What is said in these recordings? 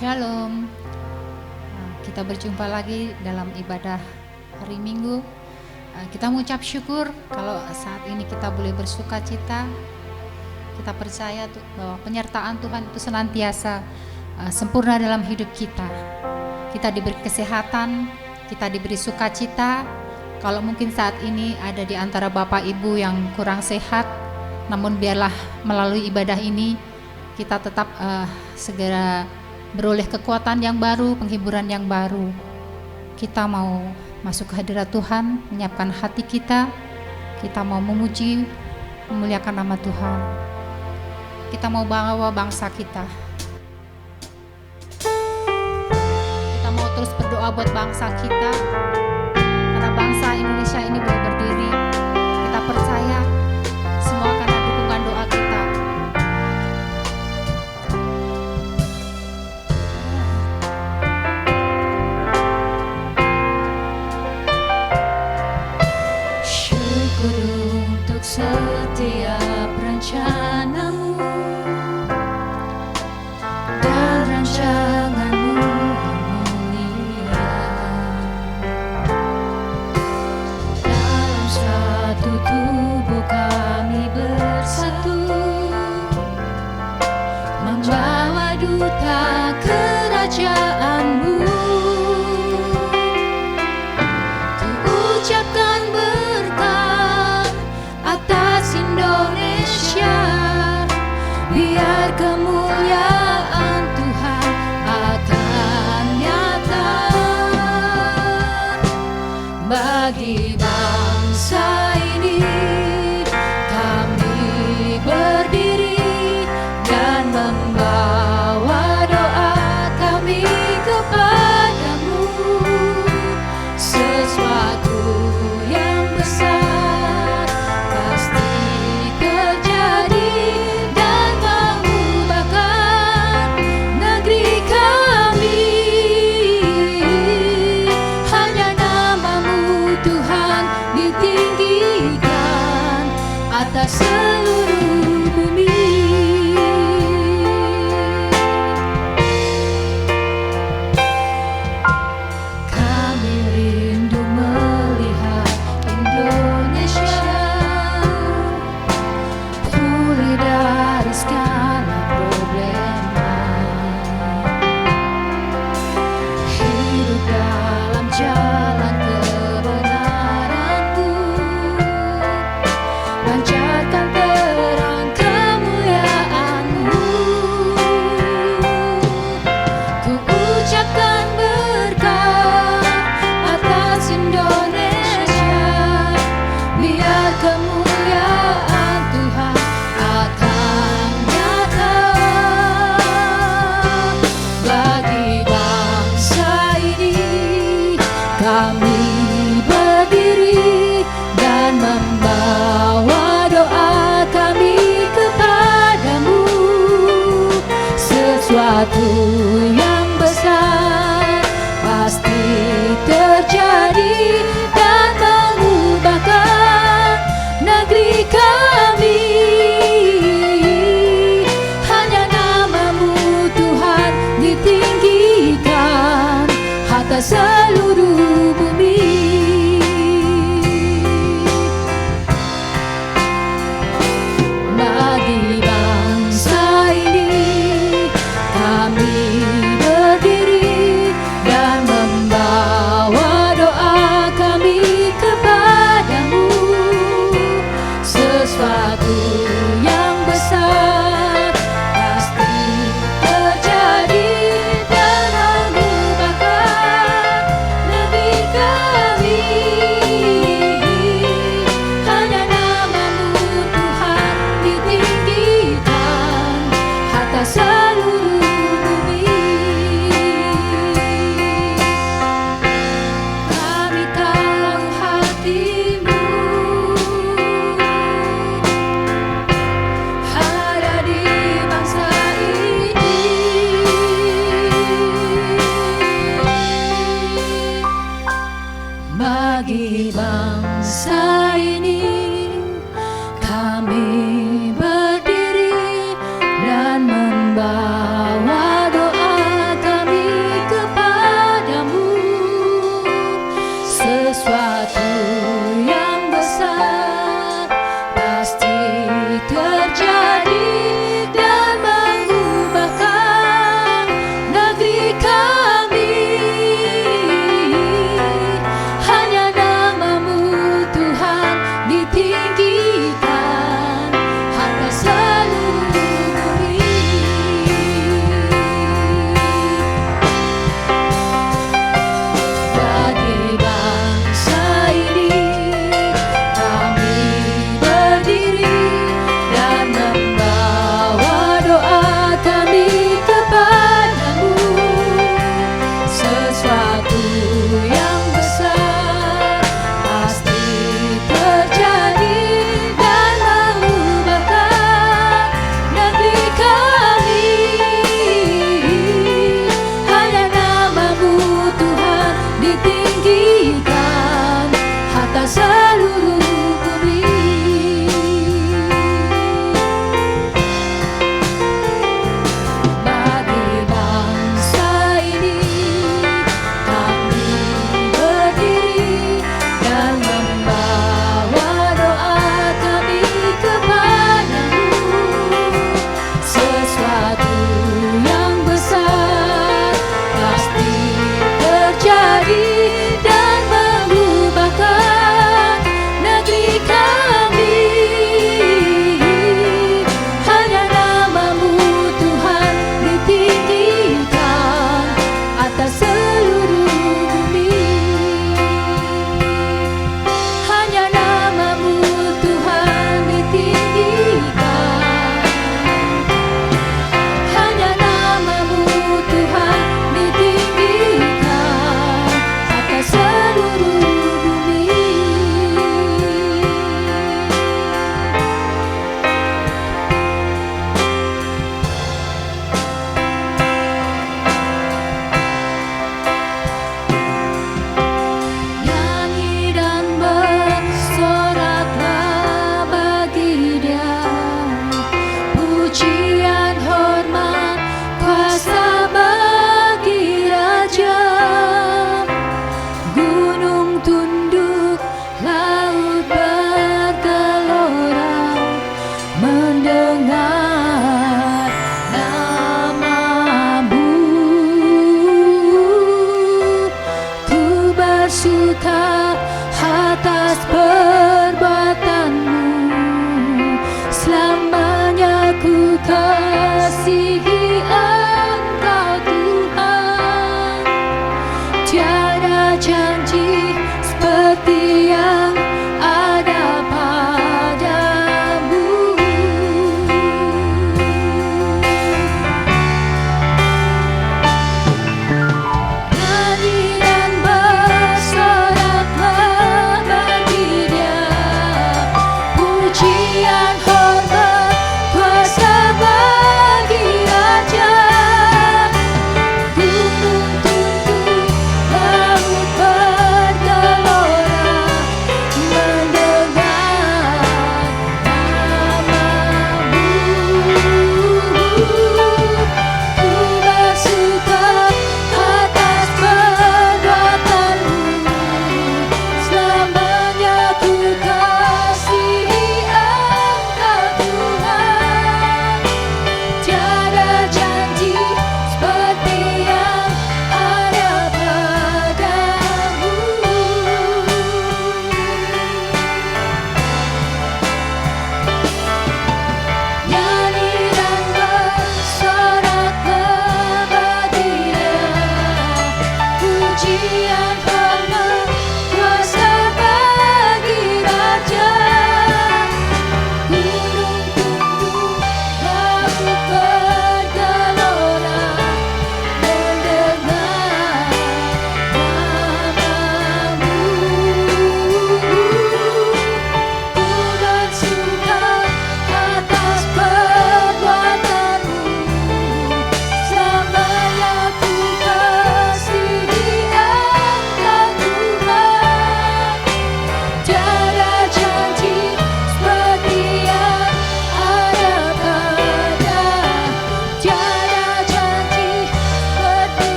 Shalom. Kita berjumpa lagi dalam ibadah hari Minggu. Kita mengucap syukur kalau saat ini kita boleh bersuka cita. Kita percaya bahwa penyertaan Tuhan itu senantiasa sempurna dalam hidup kita. Kita diberi kesehatan, kita diberi sukacita. Kalau mungkin saat ini ada di antara Bapak Ibu yang kurang sehat, namun biarlah melalui ibadah ini kita tetap segera beroleh kekuatan yang baru, penghiburan yang baru. Kita mau masuk ke hadirat Tuhan, menyiapkan hati kita. Kita mau memuji, memuliakan nama Tuhan. Kita mau bawa bangsa kita. Kita mau terus berdoa buat bangsa kita. Karena bangsa Indonesia ini boleh berdiri. Kita percaya semua karena dukungan doa kita. Untuk setiap rencanamu dan rancanganmu yang mulia. Dalam satu tubuh kami bersatu, membawa duta kerajaanmu. Ucapkan berkat atas Indonesia, biar kemuliaan Tuhan akan nyata bagi bangsa ini. Kami berdiri dan membawa doa kami kepadamu. Sesuatu yang besar pasti terjadi dan mengubahkan negeri kami. Hanya namamu Tuhan ditinggikan atas seluruh bumi. Kami rindu melihat Indonesia pulih dari segala problema, hidup dalam jalan kebenaran-Mu, panjatkan bagi bangsa ini. Kami berdiri dan membawa doa kami kepadamu. Sesuatu yang besar pasti terjadi dan mengubahkan negeri kami. Hanya namamu Tuhan ditinggikan atas seluruh bumi. Bagi bangsa ini kami berdiri dan membawa doa kami kepadamu. Sesuatu yang besar pasti terjadi dan mengubahkan negeri kami. Hanya namamu Tuhan ditinggikan atas seluruh bumi. Bagi bangsa ini kami berdiri dan membawa doa kami kepadamu. Sesuatu yang besar pasti terjadi dan mengubahkan negeri kami. Hanya namamu Tuhan ditinggikan atas seluruh bumi. Hanya namamu Tuhan ditinggikan. Hanya namamu Tuhan ditinggikan atas seluruh bumi. Nyanyi dan bersoraklah bagi Dia, pujian hormat kuasa bagi Raja. Gunung tunduk, laut bergelora mendengar namamu. Ku bersuka atas perbuatanmu, selamanya ku kasihi Engkau Tuhan. Tiada janji seperti yang ada padamu. Nyanyi dan bersoraklah bagi Dia, pujian hormat kuasa bagi Raja. Gunung tunduk, laut bergelora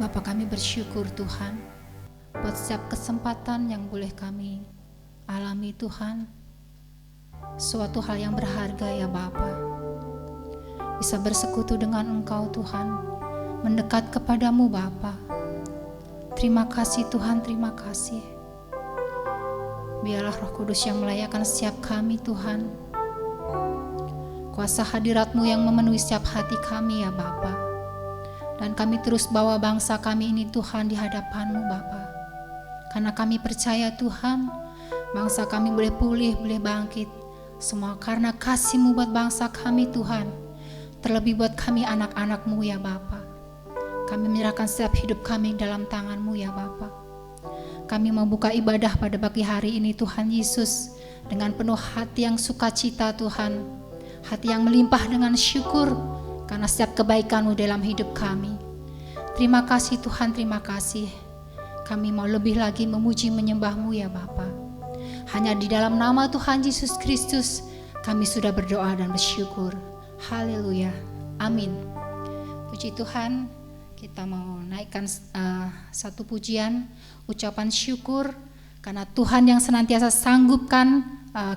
Bapa, kami bersyukur Tuhan buat setiap kesempatan yang boleh kami alami Tuhan. Suatu hal yang berharga ya Bapa, bisa bersekutu dengan Engkau Tuhan, mendekat kepadamu Bapa. Terima kasih Tuhan, terima kasih. Biarlah Roh Kudus yang melayakkan setiap kami Tuhan. Kuasa hadirat-Mu yang memenuhi setiap hati kami ya Bapa. Dan kami terus bawa bangsa kami ini Tuhan di hadapan-Mu Bapa. Karena kami percaya Tuhan, bangsa kami boleh pulih, boleh bangkit. Semua karena kasih-Mu buat bangsa kami Tuhan. Terlebih buat kami anak-anak-Mu ya Bapa. Kami menyerahkan setiap hidup kami dalam tangan-Mu ya Bapa. Kami membuka ibadah pada pagi hari ini Tuhan Yesus dengan penuh hati yang sukacita Tuhan. Hati yang melimpah dengan syukur karena setiap kebaikan-Mu dalam hidup kami. Terima kasih Tuhan, terima kasih. Kami mau lebih lagi memuji menyembah-Mu ya Bapa. Hanya di dalam nama Tuhan Yesus Kristus kami sudah berdoa dan bersyukur. Haleluya, amin. Puji Tuhan, kita mau naikkan satu pujian, ucapan syukur karena Tuhan yang senantiasa sanggupkan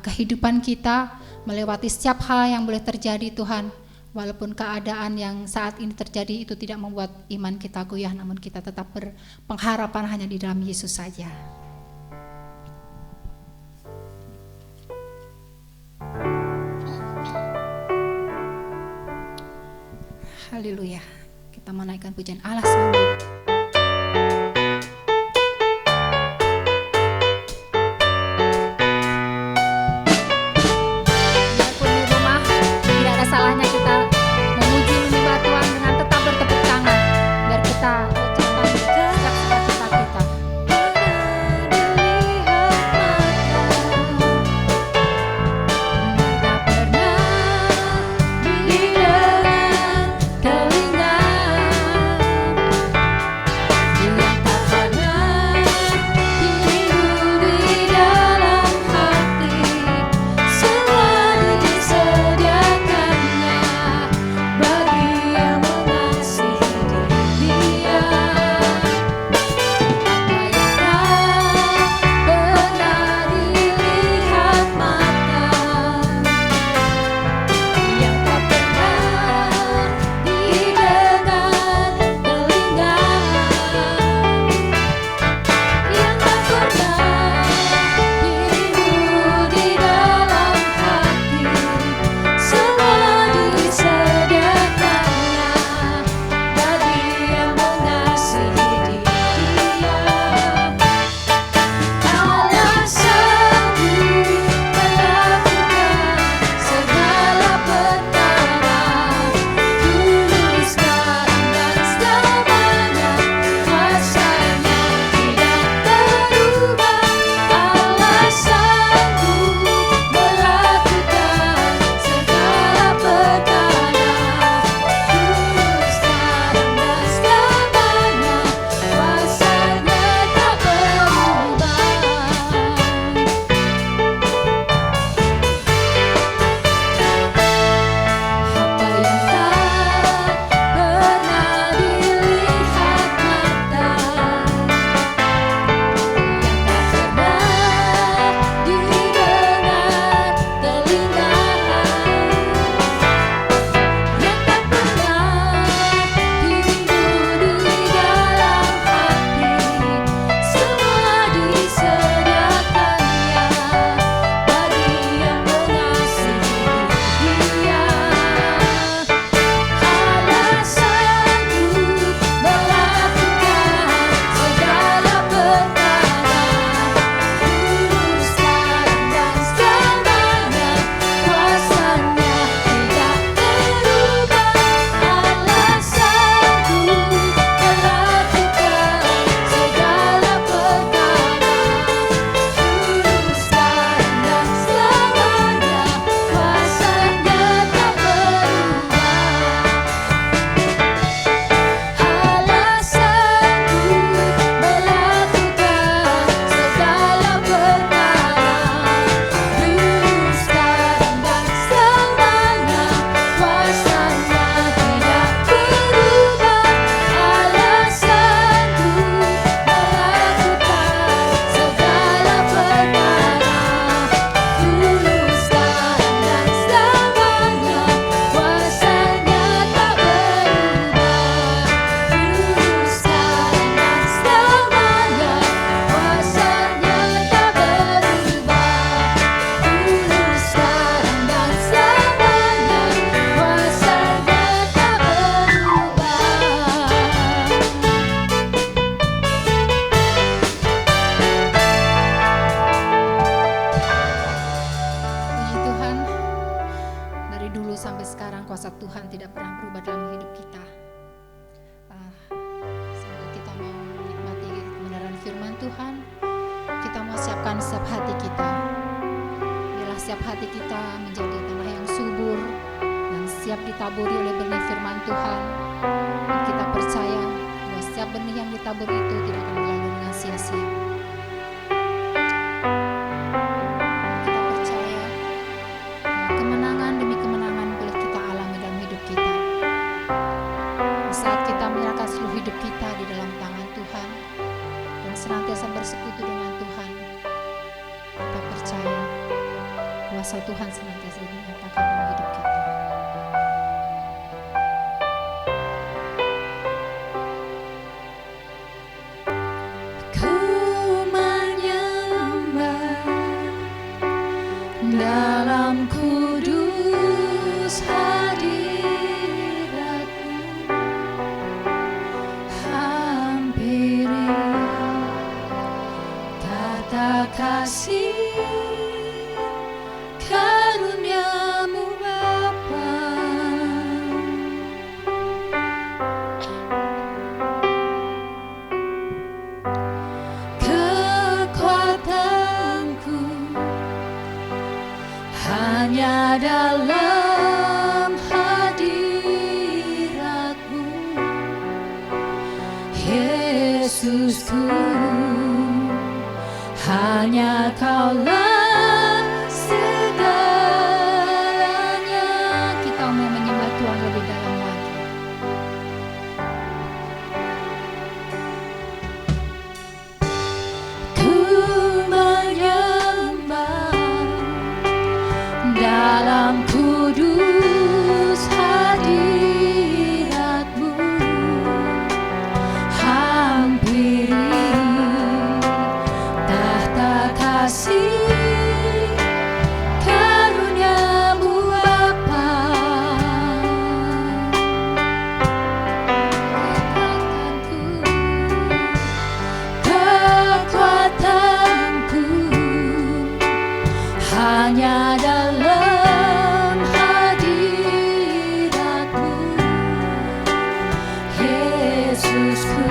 kehidupan kita melewati setiap hal yang boleh terjadi Tuhan. Walaupun keadaan yang saat ini terjadi itu tidak membuat iman kita goyah, namun kita tetap berpengharapan hanya di dalam Yesus saja. Haleluya. Kita menaikkan pujian Allah sanggup. Biarpun di rumah tidak ada salahnya kita memuji menyembah Tuhan dengan tetap bertepuk tangan, biar kita ucapkan setiap sukacita kita. Tak pernah didengar telinga Tuhan tidak pernah berubah dalam hidup kita. Sambil kita mau menikmati kebenaran firman Tuhan, kita mau siapkan setiap hati kita. Biarlah setiap hati kita menjadi tanah yang subur dan siap ditaburi oleh benih firman Tuhan. Dan kita percaya bahwa setiap benih yang ditabur itu tidak akan berlalu dengan sia-sia. Kita percaya bahwa kemenangan demi kemenangan boleh kita alami dalam hidup kita. Saat kita menyerahkan seluruh hidup kita di dalam tangan Tuhan dan senantiasa bersekutu dengan Tuhan, kita percaya kuasa Tuhan senantiasa dinyatakan dalam hidup kita. Ku menyembah dalam kudus hadirat-Mu, hampiri tata kasih karunia-Mu Bapa. Kekuatanku hanya dalam hadirat-Mu, Yesusku, hanya Kaulah segalanya. Kita mau menyembah Tuhan lebih dalam lagi. Ku menyembah dalam kudus hadirat-Mu, hampiri tahta kasih karunia-Mu Bapa. Kekuatanku hanya dalam hadirat-Mu, Yesusku,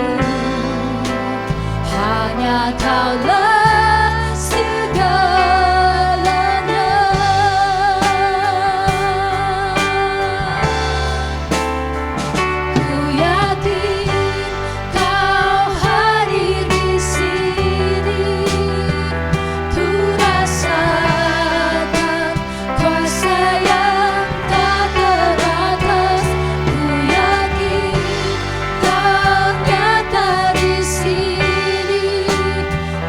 hanya Kaulah segalanya. Ku yakin Kau hadir di sini, ku rasakan kuasa yang tak terbatas. Ku yakin Kau nyata di sini,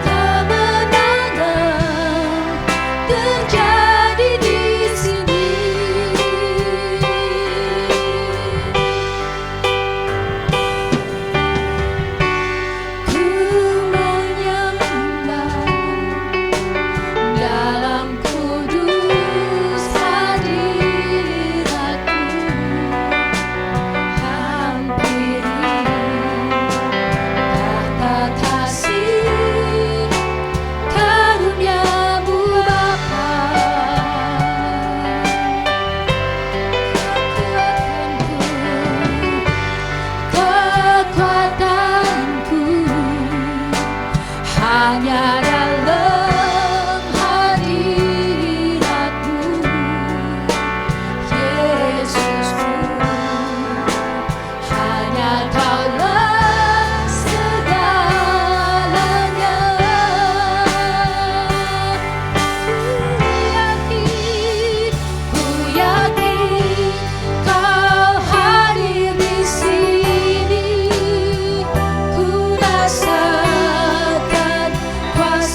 kemenangan terjadi di sini. Ku menyembah dalam kudus hadirat-Mu, hampiri tahta kasih karunia-Mu Bapa. Kekuatanku hanya dalam hadirat-Mu, Yesusku, hanya Kaulah segalanya. Ku yakin Kau hadir di sini, ku rasakan kuasa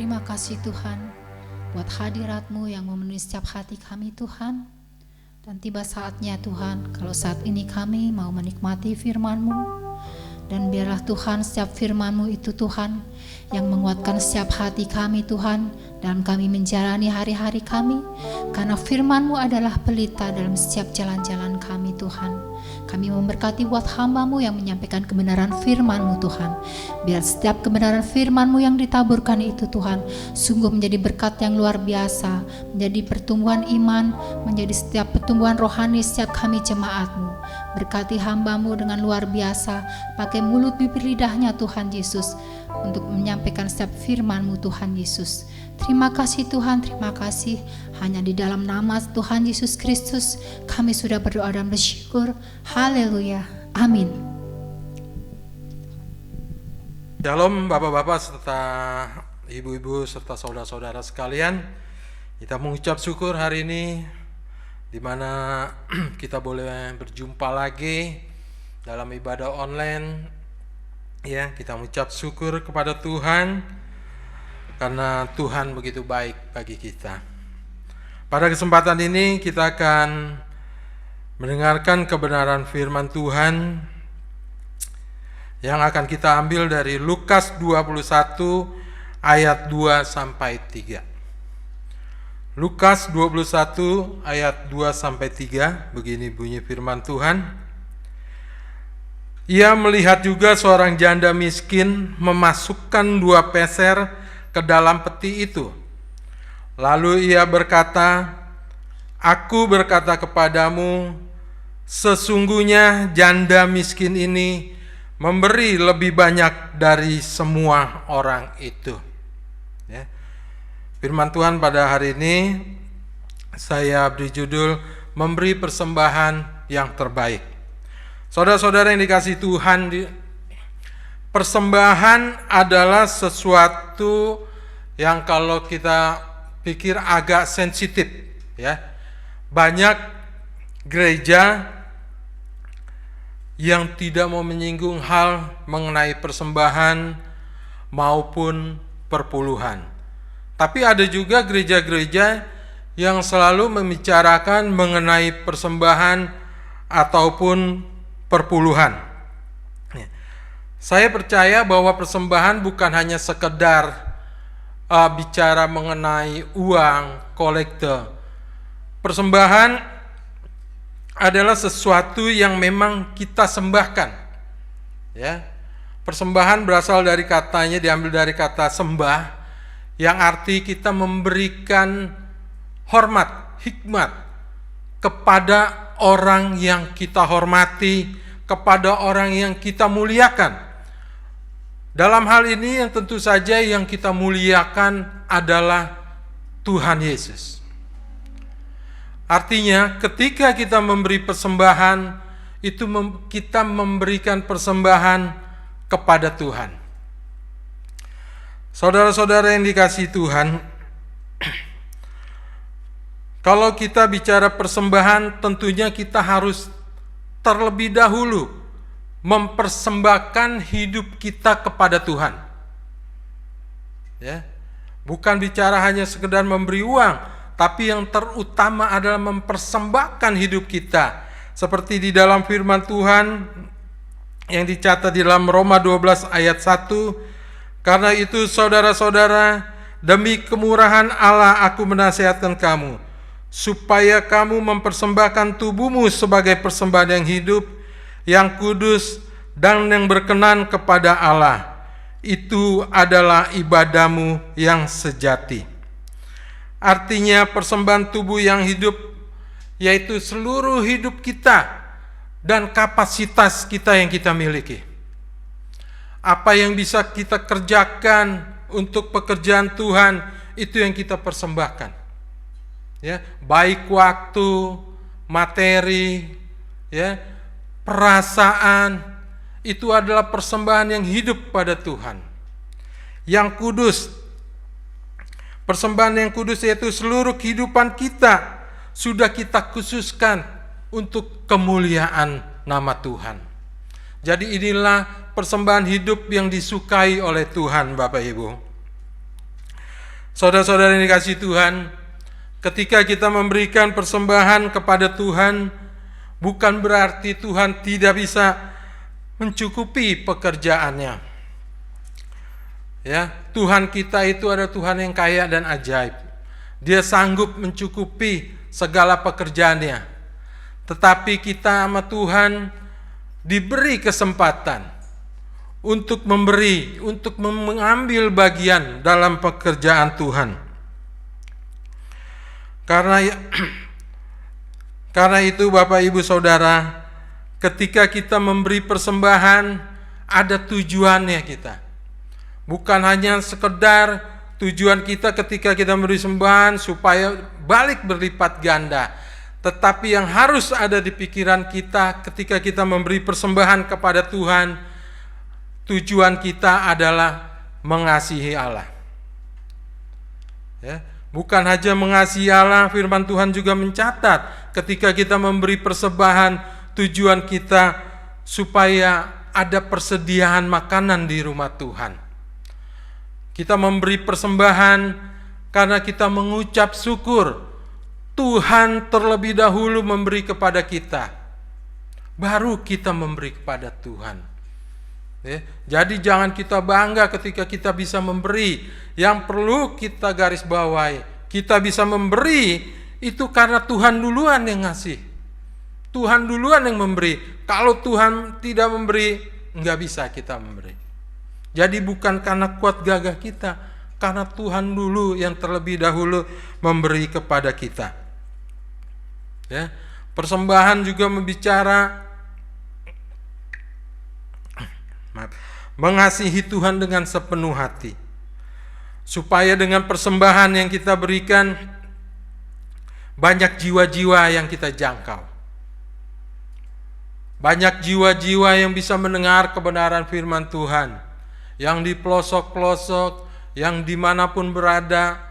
Terima kasih Tuhan buat hadirat-Mu yang memenuhi setiap hati kami Tuhan. Dan tiba saatnya Tuhan, kalau saat ini kami mau menikmati firman-Mu. Dan biarlah Tuhan setiap firman-Mu itu Tuhan yang menguatkan setiap hati kami Tuhan, dalam kami menjalani hari-hari kami. Karena firman-Mu adalah pelita dalam setiap jalan-jalan kami Tuhan. Kami memberkati buat hamba-Mu yang menyampaikan kebenaran firman-Mu Tuhan. Biar setiap kebenaran firman-Mu yang ditaburkan itu Tuhan sungguh menjadi berkat yang luar biasa, menjadi pertumbuhan iman, menjadi setiap pertumbuhan rohani setiap kami jemaat-Mu. Berkati hamba-Mu dengan luar biasa, pakai mulut bibir lidahnya Tuhan Yesus untuk menyampaikan setiap firman-Mu Tuhan Yesus. Terima kasih Tuhan, terima kasih. Hanya di dalam nama Tuhan Yesus Kristus kami sudah berdoa dan bersyukur. Haleluya, amin. Shalom bapak-bapak serta ibu-ibu serta saudara-saudara sekalian. Kita mengucap syukur hari ini di mana kita boleh berjumpa lagi dalam ibadah online. Ya, kita mengucap syukur kepada Tuhan karena Tuhan begitu baik bagi kita. Pada kesempatan ini kita akan mendengarkan kebenaran firman Tuhan yang akan kita ambil dari Lukas 21 ayat 2 sampai 3. Lukas 21 ayat 2 sampai 3, begini bunyi firman Tuhan. Ia melihat juga seorang janda miskin memasukkan 2 peser ke dalam peti itu. Lalu ia berkata, "Aku berkata kepadamu, sesungguhnya janda miskin ini memberi lebih banyak dari semua orang itu." Ya. Firman Tuhan pada hari ini saya beri judul memberi persembahan yang terbaik. Saudara-saudara yang dikasihi Tuhan, persembahan adalah sesuatu yang kalau kita pikir agak sensitif, ya. Banyak gereja yang tidak mau menyinggung hal mengenai persembahan maupun perpuluhan. Tapi ada juga gereja-gereja yang selalu membicarakan mengenai persembahan ataupun perpuluhan. Saya percaya bahwa persembahan bukan hanya sekedar bicara mengenai uang, kolekte. Persembahan adalah sesuatu yang memang kita sembahkan. Ya. Persembahan berasal dari katanya, diambil dari kata sembah, yang arti kita memberikan hormat, hikmat kepada orang yang kita hormati, kepada orang yang kita muliakan. Dalam hal ini yang tentu saja yang kita muliakan adalah Tuhan Yesus. Artinya ketika kita memberi persembahan, itu kita memberikan persembahan kepada Tuhan. Saudara-saudara yang dikasihi Tuhan, kalau kita bicara persembahan, tentunya kita harus terlebih dahulu mempersembahkan hidup kita kepada Tuhan. Ya. Bukan bicara hanya sekedar memberi uang, tapi yang terutama adalah mempersembahkan hidup kita. Seperti di dalam firman Tuhan yang dicatat di dalam Roma 12 ayat 1, "Karena itu saudara-saudara, demi kemurahan Allah aku menasihatkan kamu, supaya kamu mempersembahkan tubuhmu sebagai persembahan yang hidup, yang kudus dan yang berkenan kepada Allah. Itu adalah ibadahmu yang sejati." Artinya persembahan tubuh yang hidup yaitu seluruh hidup kita dan kapasitas kita yang kita miliki. Apa yang bisa kita kerjakan untuk pekerjaan Tuhan, itu yang kita persembahkan. Ya, baik waktu, materi, ya, perasaan, itu adalah persembahan yang hidup pada Tuhan. Yang kudus, persembahan yang kudus yaitu seluruh kehidupan kita sudah kita khususkan untuk kemuliaan nama Tuhan. Jadi inilah persembahan hidup yang disukai oleh Tuhan, Bapak Ibu. Saudara-saudara yang dikasihi Tuhan, ketika kita memberikan persembahan kepada Tuhan, bukan berarti Tuhan tidak bisa mencukupi pekerjaannya. Ya, Tuhan kita itu adalah Tuhan yang kaya dan ajaib. Dia sanggup mencukupi segala pekerjaannya. Tetapi kita sama Tuhan diberi kesempatan untuk memberi, untuk mengambil bagian dalam pekerjaan Tuhan. Karena itu Bapak Ibu Saudara, ketika kita memberi persembahan, ada tujuannya kita. Bukan hanya sekedar tujuan kita ketika kita memberi sembahan supaya balik berlipat ganda. Tetapi yang harus ada di pikiran kita ketika kita memberi persembahan kepada Tuhan, tujuan kita adalah mengasihi Allah. Ya, bukan hanya mengasihi Allah, firman Tuhan juga mencatat ketika kita memberi persembahan, tujuan kita supaya ada persediaan makanan di rumah Tuhan. Kita memberi persembahan karena kita mengucap syukur. Tuhan terlebih dahulu memberi kepada kita, baru kita memberi kepada Tuhan. Ya, jadi jangan kita bangga ketika kita bisa memberi. Yang perlu kita garis bawahi, kita bisa memberi itu karena Tuhan duluan yang ngasih. Tuhan duluan yang memberi. Kalau Tuhan tidak memberi, nggak bisa kita memberi. Jadi bukan karena kuat gagah kita, karena Tuhan dulu yang terlebih dahulu memberi kepada kita. Ya, persembahan juga membicara mengasihi Tuhan dengan sepenuh hati. Supaya dengan persembahan yang kita berikan, banyak jiwa-jiwa yang kita jangkau. Banyak jiwa-jiwa yang bisa mendengar kebenaran firman Tuhan. Yang di pelosok-pelosok, yang dimanapun berada,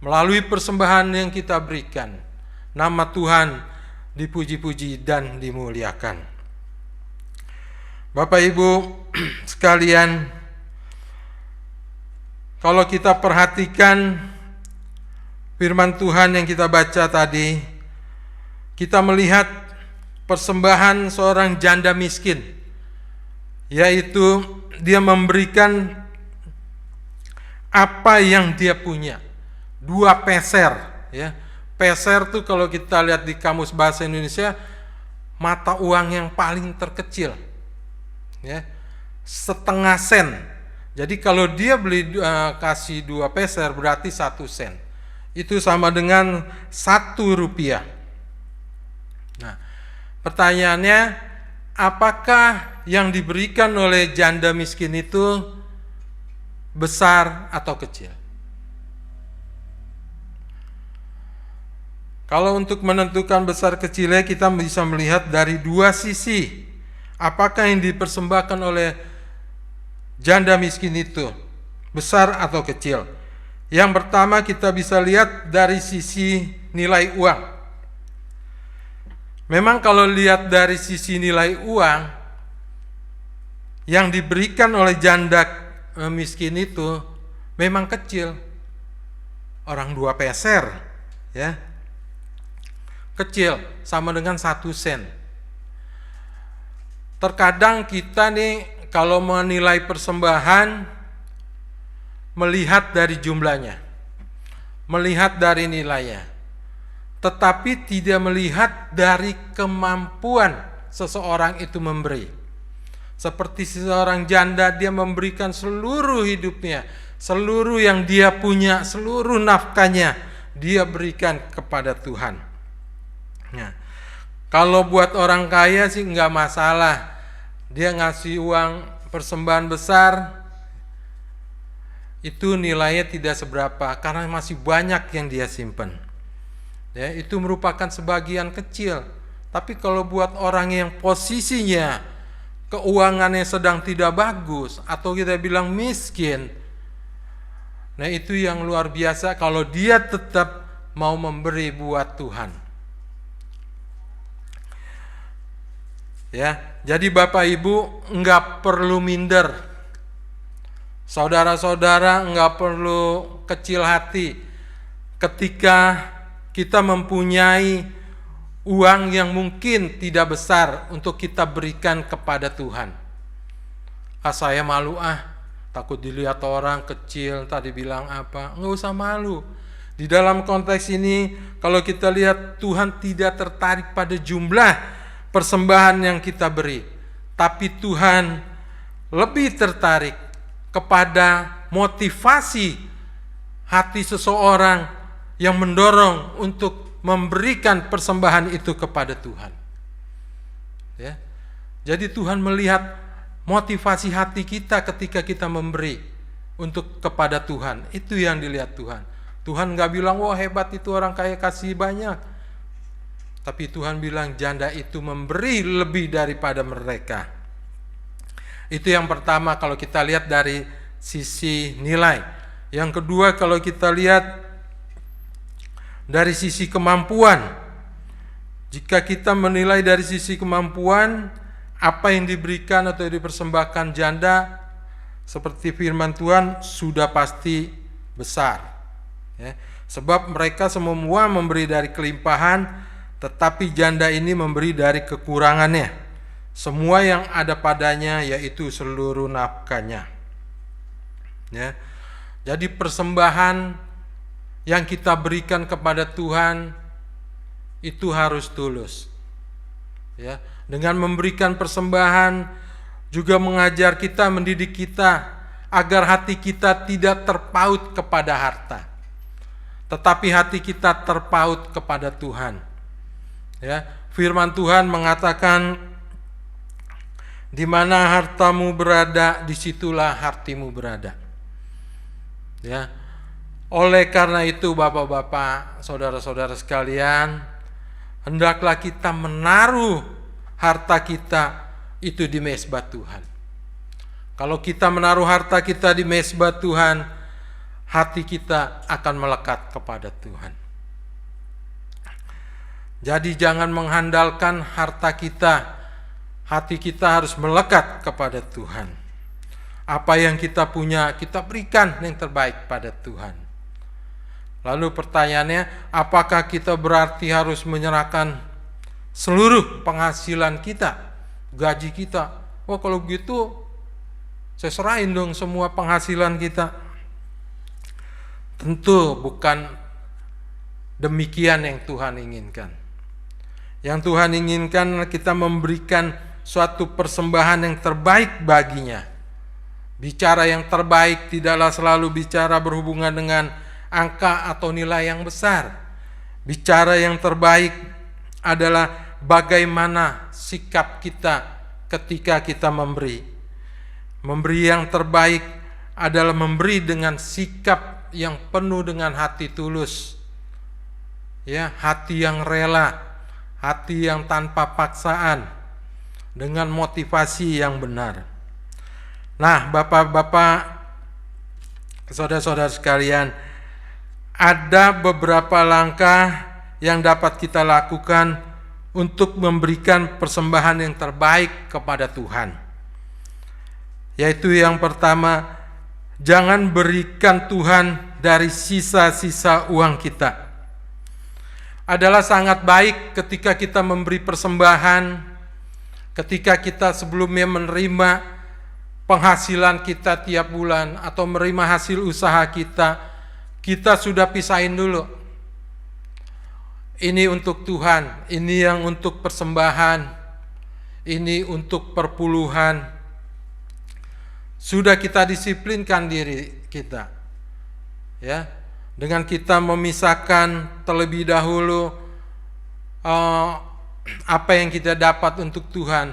melalui persembahan yang kita berikan, nama Tuhan dipuji-puji dan dimuliakan. Bapak Ibu sekalian, kalau kita perhatikan firman Tuhan yang kita baca tadi, kita melihat persembahan seorang janda miskin, yaitu dia memberikan apa yang dia punya, 2 peser. Ya, peser tuh kalau kita lihat di kamus bahasa Indonesia, mata uang yang paling terkecil. Ya, 0,5 sen. Jadi kalau dia kasih 2 peser berarti 1 sen. Itu sama dengan 1 rupiah. Nah, pertanyaannya, apakah yang diberikan oleh janda miskin itu besar atau kecil? Kalau untuk menentukan besar kecilnya, kita bisa melihat dari 2 sisi. Apakah yang dipersembahkan oleh janda miskin itu besar atau kecil? Yang pertama kita bisa lihat dari sisi nilai uang. Memang kalau lihat dari sisi nilai uang, yang diberikan oleh janda miskin itu memang kecil. Orang 2 peser, ya, kecil, sama dengan 1 sen. Terkadang kita nih kalau menilai persembahan, melihat dari jumlahnya, melihat dari nilainya, tetapi tidak melihat dari kemampuan seseorang itu memberi. Seperti seorang janda, dia memberikan seluruh hidupnya, seluruh yang dia punya, seluruh nafkahnya dia berikan kepada Tuhan. Nah, kalau buat orang kaya sih nggak masalah, dia ngasih uang persembahan besar, itu nilainya tidak seberapa karena masih banyak yang dia simpan. Ya, itu merupakan sebagian kecil. Tapi kalau buat orang yang posisinya keuangannya sedang tidak bagus atau kita bilang miskin, nah itu yang luar biasa kalau dia tetap mau memberi buat Tuhan. Ya, jadi Bapak Ibu nggak perlu minder Saudara-saudara, nggak perlu kecil hati ketika kita mempunyai uang yang mungkin tidak besar untuk kita berikan kepada Tuhan. Saya malu takut dilihat orang kecil, tadi bilang apa, nggak usah malu. Di dalam konteks ini, kalau kita lihat, Tuhan tidak tertarik pada jumlah persembahan yang kita beri, tapi Tuhan lebih tertarik kepada motivasi hati seseorang yang mendorong untuk memberikan persembahan itu kepada Tuhan. Ya. Jadi Tuhan melihat motivasi hati kita ketika kita memberi untuk kepada Tuhan. Itu yang dilihat Tuhan. Tuhan gak bilang, wah hebat itu orang kaya kasih banyak. Tapi Tuhan bilang janda itu memberi lebih daripada mereka. Itu yang pertama kalau kita lihat dari sisi nilai. Yang kedua kalau kita lihat dari sisi kemampuan. Jika kita menilai dari sisi kemampuan, apa yang diberikan atau dipersembahkan janda, seperti firman Tuhan, sudah pasti besar. Ya. Sebab mereka semua memberi dari kelimpahan, tetapi janda ini memberi dari kekurangannya. Semua yang ada padanya, yaitu seluruh nafkahnya. Ya. Jadi persembahan yang kita berikan kepada Tuhan itu harus tulus. Ya. Dengan memberikan persembahan juga mengajar kita, mendidik kita agar hati kita tidak terpaut kepada harta, tetapi hati kita terpaut kepada Tuhan. Ya. Firman Tuhan mengatakan, di mana hartamu berada, disitulah hatimu berada. Ya, oleh karena itu bapak-bapak, saudara-saudara sekalian, hendaklah kita menaruh harta kita itu di mezbah Tuhan. Kalau kita menaruh harta kita di mezbah Tuhan, hati kita akan melekat kepada Tuhan. Jadi jangan mengandalkan harta kita. Hati kita harus melekat kepada Tuhan. Apa yang kita punya, kita berikan yang terbaik pada Tuhan. Lalu pertanyaannya, apakah kita berarti harus menyerahkan seluruh penghasilan kita, gaji kita? Oh kalau begitu, saya serahin dong semua penghasilan kita. Tentu bukan demikian yang Tuhan inginkan. Yang Tuhan inginkan kita memberikan suatu persembahan yang terbaik baginya. Bicara yang terbaik tidaklah selalu bicara berhubungan dengan angka atau nilai yang besar. Bicara yang terbaik adalah bagaimana sikap kita ketika kita memberi. Memberi yang terbaik adalah memberi dengan sikap yang penuh dengan hati tulus. Ya, hati yang rela, hati yang tanpa paksaan, dengan motivasi yang benar. Nah, bapak-bapak, saudara-saudara sekalian, ada beberapa langkah yang dapat kita lakukan untuk memberikan persembahan yang terbaik kepada Tuhan. Yaitu yang pertama, jangan berikan Tuhan dari sisa-sisa uang kita. Adalah sangat baik ketika kita memberi persembahan, ketika kita sebelumnya menerima penghasilan kita tiap bulan atau menerima hasil usaha kita, kita sudah pisahin dulu. Ini untuk Tuhan, ini yang untuk persembahan, ini untuk perpuluhan. Sudah kita disiplinkan diri kita. Ya, dengan kita memisahkan terlebih dahulu apa yang kita dapat untuk Tuhan,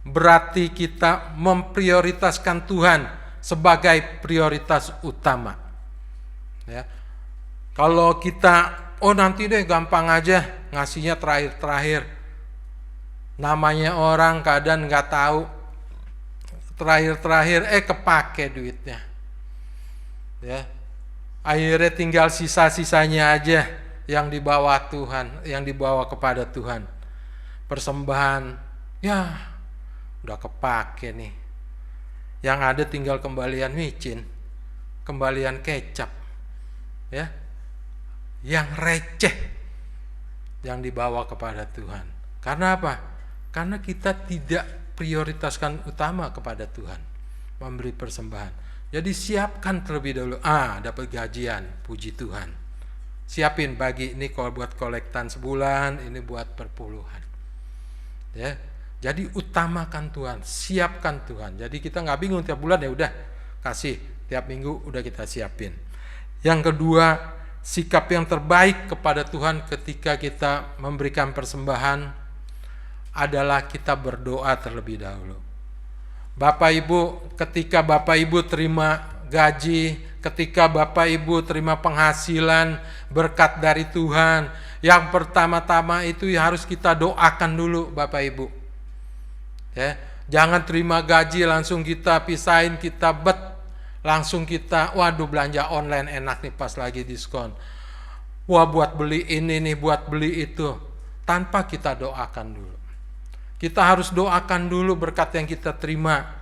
berarti kita memprioritaskan Tuhan sebagai prioritas utama. Ya. Kalau kita, oh nanti deh gampang aja ngasihnya terakhir-terakhir. Namanya orang kadang nggak tahu, terakhir-terakhir kepake duitnya. Ya. Akhirnya tinggal sisa-sisanya aja yang dibawa Tuhan, yang dibawa kepada Tuhan. Persembahan, ya udah kepake nih. Yang ada tinggal kembalian micin, kembalian kecap, ya, yang receh yang dibawa kepada Tuhan. Karena apa? Karena kita tidak prioritaskan utama kepada Tuhan, memberi persembahan. Jadi siapkan terlebih dahulu. Dapat gajian, puji Tuhan. Siapin bagi ini kalau buat kolektan sebulan, ini buat perpuluhan. Ya, jadi utamakan Tuhan, siapkan Tuhan. Jadi kita nggak bingung tiap bulan, ya udah kasih, tiap minggu udah kita siapin. Yang kedua, sikap yang terbaik kepada Tuhan ketika kita memberikan persembahan adalah kita berdoa terlebih dahulu. Bapak Ibu, ketika Bapak Ibu terima gaji, ketika Bapak Ibu terima penghasilan, berkat dari Tuhan, yang pertama-tama itu harus kita doakan dulu Bapak Ibu. Ya, jangan terima gaji langsung kita pisahin, kita langsung kita, waduh belanja online enak nih pas lagi diskon. Wah buat beli ini nih, buat beli itu. Tanpa kita doakan dulu. Kita harus doakan dulu berkat yang kita terima.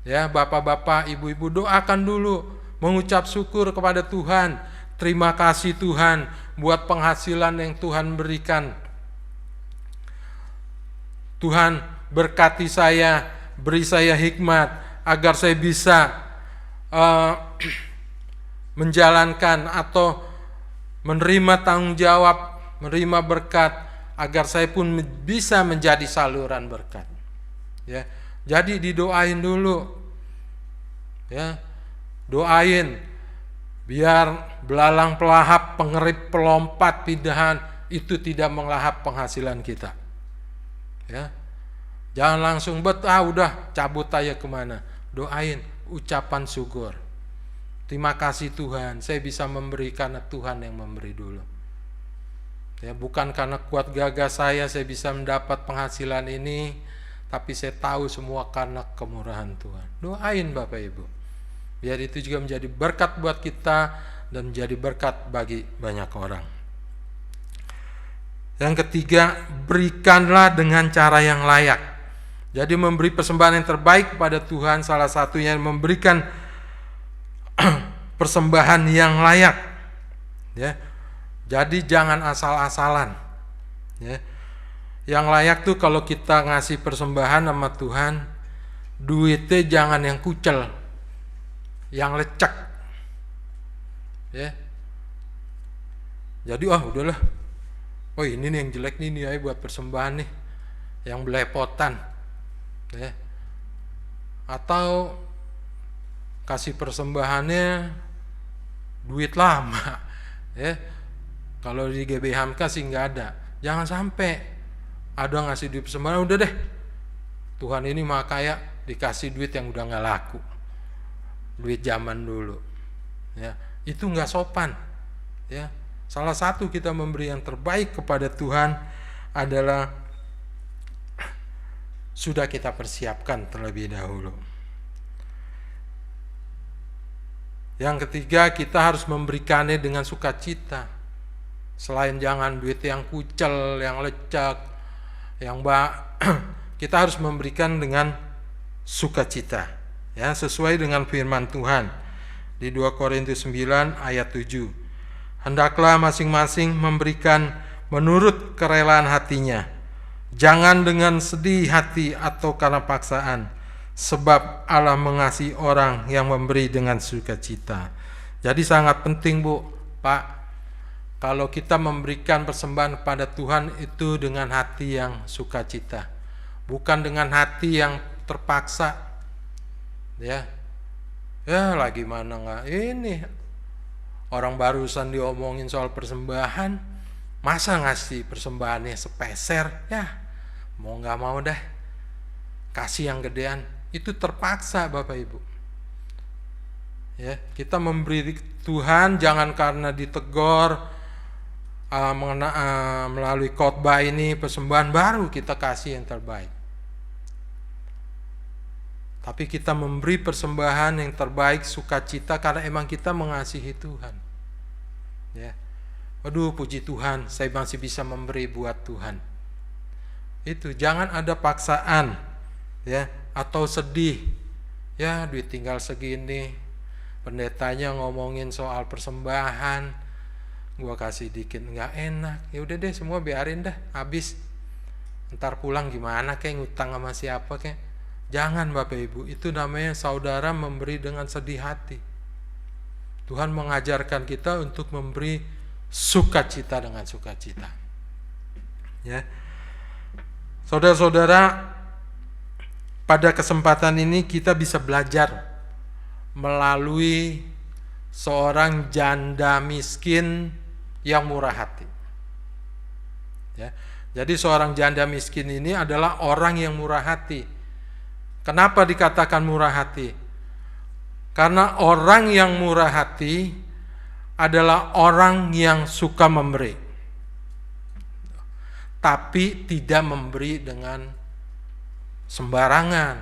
Ya, bapak-bapak, ibu-ibu, doakan dulu, mengucap syukur kepada Tuhan. Terima kasih Tuhan buat penghasilan yang Tuhan berikan. Tuhan berkati saya, beri saya hikmat agar saya bisa menjalankan atau menerima tanggung jawab, menerima berkat, agar saya pun bisa menjadi saluran berkat. Ya, jadi didoain dulu. Ya, doain biar belalang pelahap, pengerip, pelompat, pidahan itu tidak melahap penghasilan kita. Ya, jangan langsung udah cabut aja kemana. Doain, ucapan syukur. Terima kasih Tuhan, saya bisa memberi karena Tuhan yang memberi dulu. Ya, bukan karena kuat gagah saya bisa mendapat penghasilan ini, tapi saya tahu semua karena kemurahan Tuhan. Doain Bapak Ibu, biar itu juga menjadi berkat buat kita dan menjadi berkat bagi banyak orang. Yang ketiga, berikanlah dengan cara yang layak. Jadi memberi persembahan yang terbaik kepada Tuhan, salah satunya memberikan persembahan yang layak. Ya, jadi jangan asal-asalan. Ya, yang layak tuh kalau kita ngasih persembahan sama Tuhan, duitnya jangan yang kucel, yang lecek. Ya, jadi udahlah. Oh ini nih yang jelek nih ayo buat persembahan nih, yang belepotan. Ya, atau kasih persembahannya duit lama. Ya, kalau di GBHMK sih nggak ada. Jangan sampai ada ngasih duit persembahan, udah deh Tuhan ini maha kaya, dikasih duit yang udah nggak laku, duit zaman dulu. Ya, itu nggak sopan. Ya, salah satu kita memberi yang terbaik kepada Tuhan adalah sudah kita persiapkan terlebih dahulu. Yang ketiga, kita harus memberikannya dengan sukacita. Selain jangan duit yang kucel, yang lecek, yang kita harus memberikan dengan sukacita. Ya, sesuai dengan firman Tuhan di 2 Korintus 9 ayat 7. Hendaklah masing-masing memberikan menurut kerelaan hatinya. Jangan dengan sedih hati atau karena paksaan, sebab Allah mengasihi orang yang memberi dengan sukacita. Jadi sangat penting Bu, Pak, kalau kita memberikan persembahan kepada Tuhan itu dengan hati yang sukacita, bukan dengan hati yang terpaksa. Ya, lagi mana nggak ini orang barusan diomongin soal persembahan, masa ngasih persembahannya sepeser? Ya, mau nggak mau deh kasih yang gedean. Itu terpaksa Bapak Ibu. Ya, kita memberi Tuhan jangan karena ditegur melalui khotbah ini persembahan baru kita kasih yang terbaik. Tapi kita memberi persembahan yang terbaik sukacita karena emang kita mengasihi Tuhan. Ya. Aduh puji Tuhan, saya masih bisa memberi buat Tuhan. Itu jangan ada paksaan, ya, atau sedih. Ya duit tinggal segini, pendetanya ngomongin soal persembahan, gua kasih dikit nggak enak, ya udah deh semua biarin dah habis, ntar pulang gimana kayak ngutang sama siapa kayak. Jangan Bapak Ibu, itu namanya saudara memberi dengan sedih hati. Tuhan mengajarkan kita untuk memberi sukacita dengan sukacita. Ya. Saudara-saudara, pada kesempatan ini kita bisa belajar melalui seorang janda miskin yang murah hati. Ya. Jadi seorang janda miskin ini adalah orang yang murah hati. Kenapa dikatakan murah hati? Karena orang yang murah hati adalah orang yang suka memberi, tapi tidak memberi dengan sembarangan.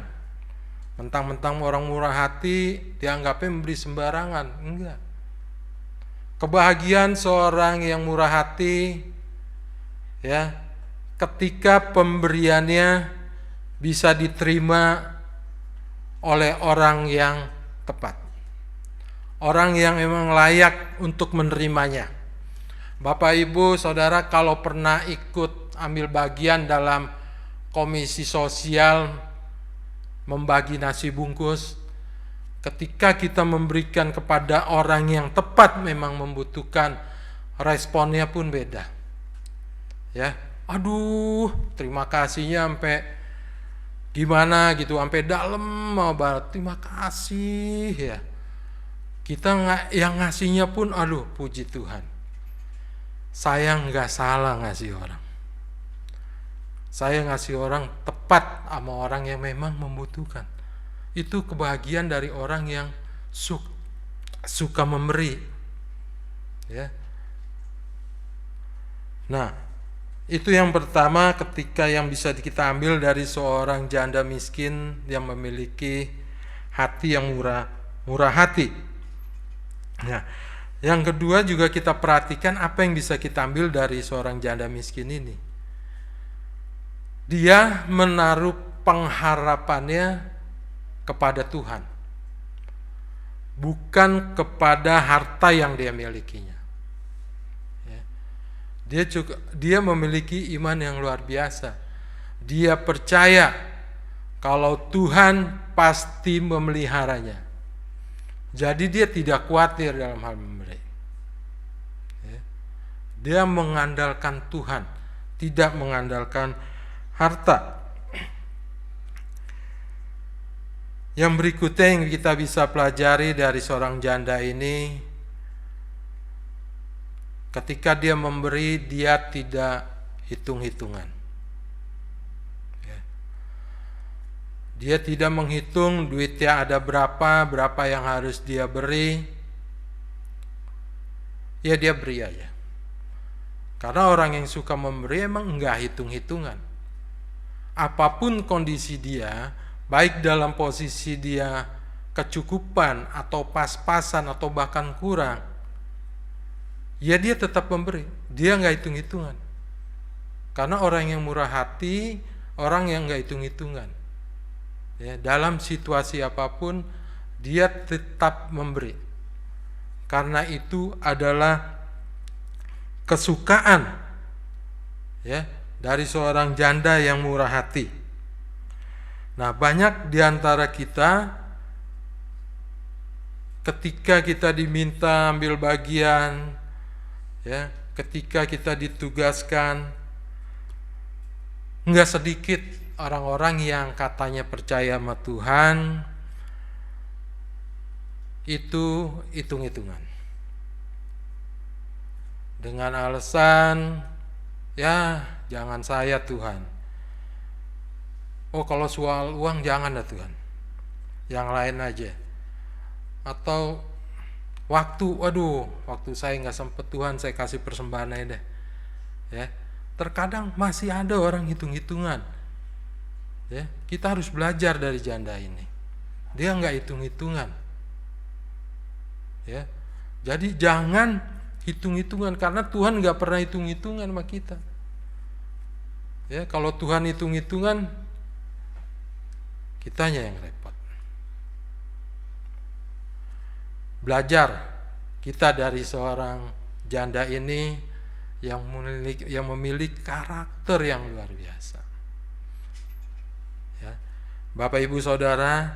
Mentang-mentang orang murah hati dianggapnya memberi sembarangan. Enggak. Kebahagiaan seorang yang murah hati ya, ketika pemberiannya bisa diterima oleh orang yang tepat, orang yang memang layak untuk menerimanya. Bapak Ibu Saudara, kalau pernah ikut ambil bagian dalam komisi sosial membagi nasi bungkus, ketika kita memberikan kepada orang yang tepat memang membutuhkan, responnya pun beda. Ya, aduh, terima kasihnya sampai gimana gitu, sampai dalam mau banget, terima kasih ya. Kita yang ngasihnya pun, aduh puji Tuhan, saya nggak salah ngasih orang. Saya ngasih orang tepat sama orang yang memang membutuhkan. Itu kebahagiaan dari orang yang suka memberi. Ya. Nah, itu yang pertama ketika yang bisa kita ambil dari seorang janda miskin yang memiliki hati yang murah hati. Nah, yang kedua juga kita perhatikan apa yang bisa kita ambil dari seorang janda miskin ini. Dia menaruh pengharapannya kepada Tuhan, bukan kepada harta yang dia milikinya. Dia memiliki iman yang luar biasa. Dia percaya kalau Tuhan pasti memeliharanya. Jadi dia tidak khawatir dalam hal memberi. Dia mengandalkan Tuhan, tidak mengandalkan harta. Yang berikutnya yang kita bisa pelajari dari seorang janda ini, ketika dia memberi, dia tidak hitung-hitungan. Dia tidak menghitung duitnya ada berapa yang harus dia beri. Ya dia beri aja. Karena orang yang suka memberi emang enggak hitung-hitungan. Apapun kondisi dia, baik dalam posisi dia kecukupan atau pas-pasan atau bahkan kurang, ya dia tetap memberi, dia nggak hitung-hitungan. Karena orang yang murah hati, orang yang nggak hitung-hitungan. Ya, dalam situasi apapun, dia tetap memberi. Karena itu adalah kesukaan ya dari seorang janda yang murah hati. Nah, banyak di antara kita ketika kita diminta ambil bagian, ya, ketika kita ditugaskan, enggak sedikit orang-orang yang katanya percaya sama Tuhan itu hitung-hitungan. Dengan alasan, ya jangan saya Tuhan. Oh kalau soal uang jangan dah Tuhan, yang lain aja. Atau waktu, waduh, waktu saya nggak sempet Tuhan, saya kasih persembahan aja deh. Ya, terkadang masih ada orang hitung-hitungan. Ya, kita harus belajar dari janda ini. Dia nggak hitung-hitungan. Ya, jadi jangan hitung-hitungan karena Tuhan nggak pernah hitung-hitungan sama kita. Ya, kalau Tuhan hitung-hitungan, kitanya yang repot. belajar kita dari seorang janda ini yang memiliki karakter yang luar biasa. Ya. Bapak Ibu Saudara,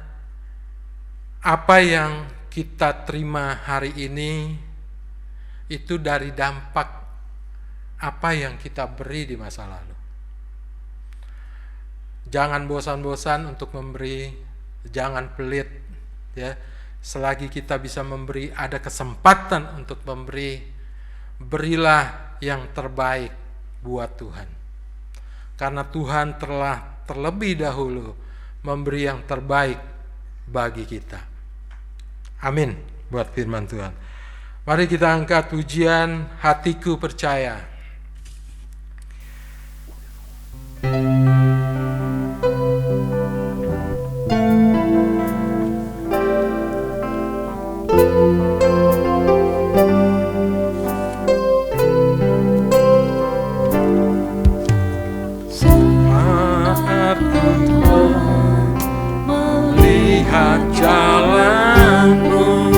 apa yang kita terima hari ini itu dari dampak apa yang kita beri di masa lalu. Jangan bosan-bosan untuk memberi, jangan pelit, ya. Selagi kita bisa memberi, ada kesempatan untuk memberi, berilah yang terbaik buat Tuhan. Karena Tuhan telah terlebih dahulu memberi yang terbaik bagi kita. Amin buat firman Tuhan. Mari kita angkat pujian Hatiku Percaya. Melihat jalanmu,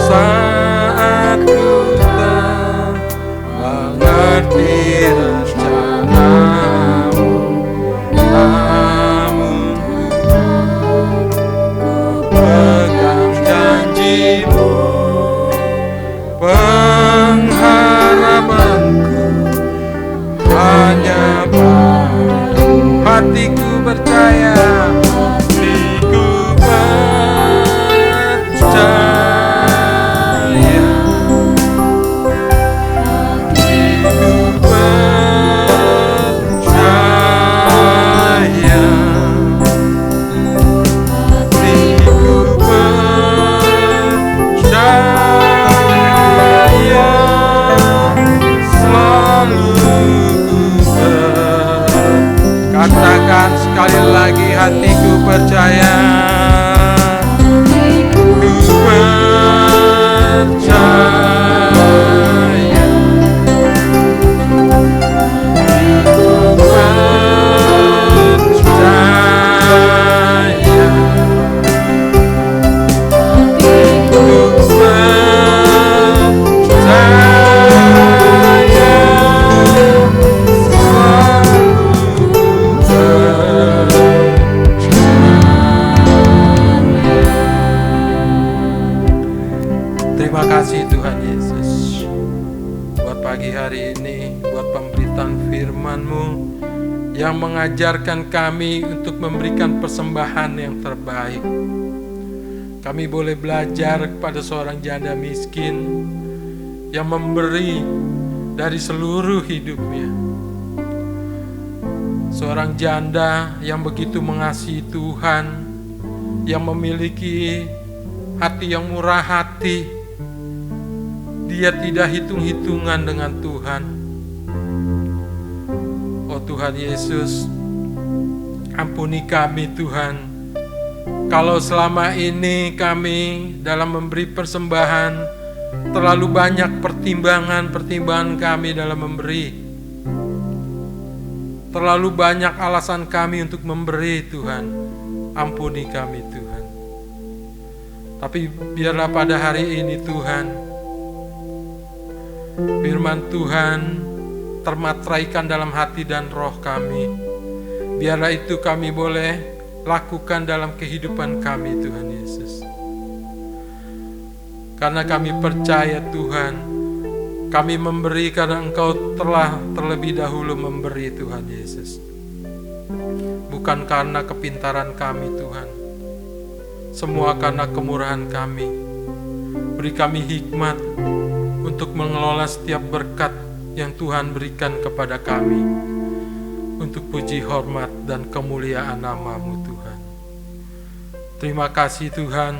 saat ku tak mengerti rencanamu, namun ku pegang janjimu. Pengharapanku hanya padamu. Hatiku percaya, Hatiku percaya, hatiku percaya, hatiku percaya, selalu ku katakan sekali lagi, hatiku percaya. Hatiku percaya, hatiku percaya, hatiku percaya, Terima kasih Tuhan Yesus buat pagi hari ini, buat pemberitaan firman-Mu yang mengajarkan kami untuk memberikan persembahan yang terbaik. Kami boleh belajar kepada seorang janda miskin yang memberi dari seluruh hidupnya. Seorang janda yang begitu mengasihi Tuhan, yang memiliki hati yang murah hati. Dia tidak hitung-hitungan dengan Tuhan. Oh Tuhan Yesus, ampuni kami Tuhan. Kalau selama ini kami dalam memberi persembahan terlalu banyak pertimbangan kami dalam memberi. Terlalu banyak alasan kami untuk memberi Tuhan. Ampuni kami Tuhan. Tapi biarlah pada hari ini Tuhan, firman Tuhan termateraikan dalam hati dan roh kami. Biarlah itu kami boleh lakukan dalam kehidupan kami Tuhan Yesus. Karena kami percaya Tuhan, kami memberi karena Engkau telah terlebih dahulu memberi Tuhan Yesus. Bukan karena kepintaran kami Tuhan, semua karena kemurahan kami. Beri kami hikmat untuk mengelola setiap berkat yang Tuhan berikan kepada kami, untuk puji hormat dan kemuliaan nama-Mu Tuhan. Terima kasih Tuhan.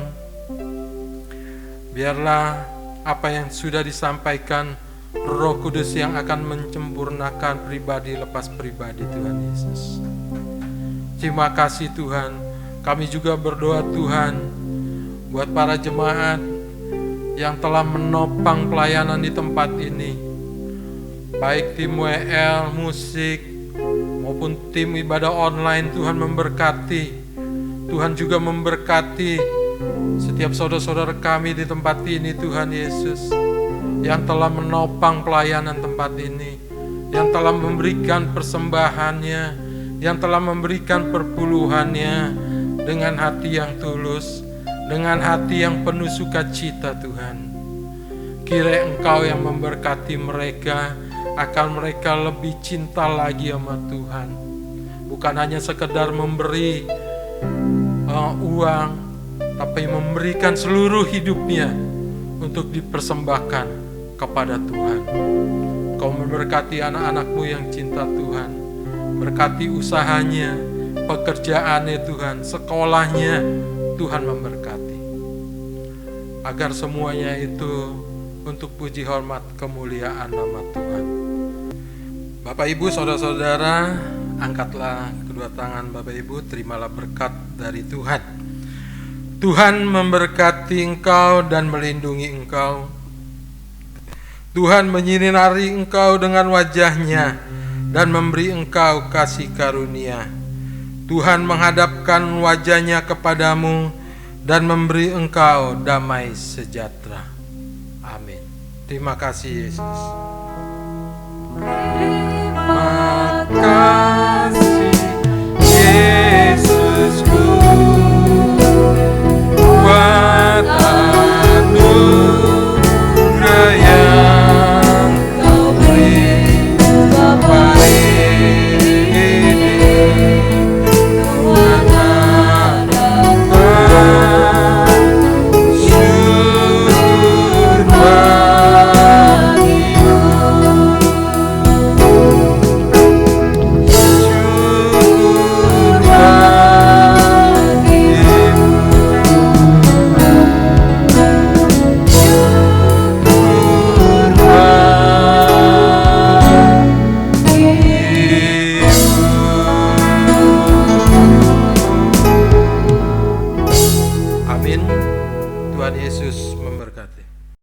Biarlah apa yang sudah disampaikan Roh Kudus yang akan menyempurnakan pribadi lepas pribadi Tuhan Yesus. Terima kasih Tuhan. Kami juga berdoa Tuhan buat para jemaat yang telah menopang pelayanan di tempat ini, baik tim WL, musik, maupun tim ibadah online. Tuhan memberkati. Tuhan juga memberkati Setiap saudara-saudara kami di tempat ini Tuhan Yesus, yang telah menopang pelayanan tempat ini, yang telah memberikan persembahannya, yang telah memberikan perpuluhannya dengan hati yang tulus, dengan hati yang penuh sukacita Tuhan. Kiranya Engkau yang memberkati mereka, akan mereka lebih cinta lagi sama Tuhan. Bukan hanya sekedar memberi uang, tapi memberikan seluruh hidupnya untuk dipersembahkan kepada Tuhan. Kau memberkati anak-anak-Mu yang cinta Tuhan. Berkati usahanya, pekerjaannya Tuhan, sekolahnya Tuhan memberkati. Agar semuanya itu untuk puji hormat kemuliaan nama Tuhan. Bapak Ibu, saudara-saudara, angkatlah kedua tangan Bapak Ibu, terimalah berkat dari Tuhan. Tuhan memberkati engkau dan melindungi engkau. Tuhan menyinari engkau dengan wajah-Nya dan memberi engkau kasih karunia. Tuhan menghadapkan wajah-Nya kepadamu dan memberi engkau damai sejahtera. Amin. Terima kasih Yesus. Terima kasih.